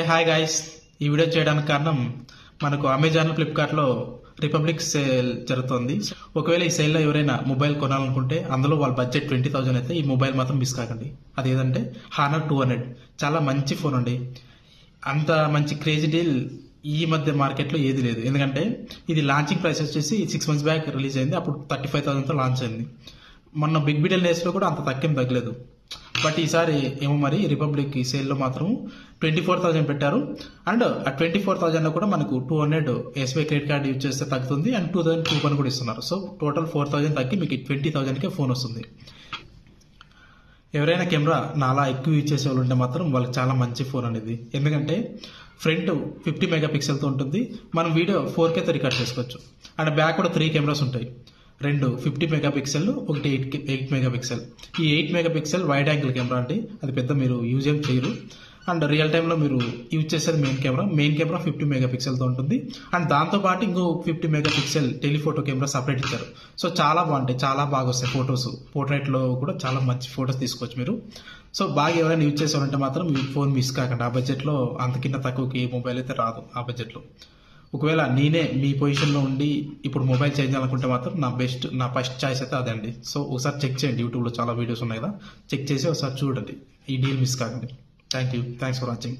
Hi guys, ఈ video చేయడానికి కారణం మనకు అమెజాన్ ఫ్లిప్కార్ట్లో రిపబ్లిక్ సేల్ జరుగుతుంది. ఒకవేళ ఈ సేల్లో ఎవరైనా మొబైల్ కొనాలనుకుంటే అందులో వాళ్ళ బడ్జెట్ 20,000 అయితే ఈ మొబైల్ మాత్రం మిస్ కాకండి. అదేంటంటే హానర్ 200. చాలా మంచి ఫోన్ అండి. అంత మంచి క్రేజీ డీల్ ఈ మధ్య మార్కెట్లో ఏది లేదు. ఎందుకంటే ఇది లాంచింగ్ ప్రైస్ వచ్చేసి 6 months బ్యాక్ రిలీజ్ అయింది. అప్పుడు 35,000తో లాంచ్ అయింది. మొన్న బిగ్ బిలియన్ డేస్లో కూడా అంత తక్కువ తగ్గలేదు. బట్ ఈసారి ఏమో మరి రిపబ్లిక్ ఈ సేల్లో మాత్రం 24,000 పెట్టారు. అండ్ ఆ 24,000లో కూడా మనకు 200 ఎస్బీఐ క్రెడిట్ కార్డు యూజ్ చేస్తే తగ్గుతుంది. అండ్ 2,000 కూపన్ కూడా ఇస్తున్నారు. సో టోటల్ 4,000 తగ్గి మీకు 20,000కే ఫోన్ వస్తుంది. ఎవరైనా కెమెరా నాలా ఎక్కువ యూజ్ చేసే వాళ్ళు ఉంటే మాత్రం వాళ్ళకి చాలా మంచి ఫోన్ అనేది. ఎందుకంటే ఫ్రంట్ 50 మెగాపిక్సెల్తో ఉంటుంది. మనం వీడియో 4Kతో రికార్డ్ చేసుకోవచ్చు. అండ్ బ్యాక్ కూడా 3 కెమెరాస్ ఉంటాయి. రెండు 50 మెగాపిక్సెల్, ఒకటి 8 మెగాపిక్సెల్. ఈ 8 మెగాపిక్సెల్ వైడ్ యాంగిల్ కెమెరా అంటే అది పెద్ద మీరు యూజ్ ఏం చేయరు. అండ్ రియల్ టైంలో మీరు యూజ్ చేసేది మెయిన్ కెమెరా 50 మెగాపిక్సెల్తో ఉంటుంది. అండ్ దాంతోపాటు ఇంకో 50 మెగాపిక్సెల్ టెలిఫోటో కెమెరా సపరేట్ ఇచ్చారు. సో చాలా బాగుంటాయి, చాలా బాగా వస్తాయి ఫొటోస్. పోర్ట్రైట్లో కూడా చాలా మంచి ఫొటోస్ తీసుకోవచ్చు మీరు. సో బాగా ఎవరైనా యూజ్ చేసేవారంటే మాత్రం ఈ ఫోన్ మిస్ కాకండి. ఆ బడ్జెట్లో అంతకింత తక్కువకి ఏ మొబైల్ అయితే రాదు ఆ బడ్జెట్లో. ఒకవేళ నేనే మీ పొజిషన్లో ఉండి ఇప్పుడు మొబైల్ చేంజ్ చేయాలనుకుంటే మాత్రం నా ఫస్ట్ చాయిస్ అయితే అదే అండి. సో ఒకసారి చెక్ చేయండి, యూట్యూబ్లో చాలా వీడియోస్ ఉన్నాయి కదా, చెక్ చేసి ఒకసారి చూడండి. ఈ డీల్ మిస్ కాకండి. Thanks for watching.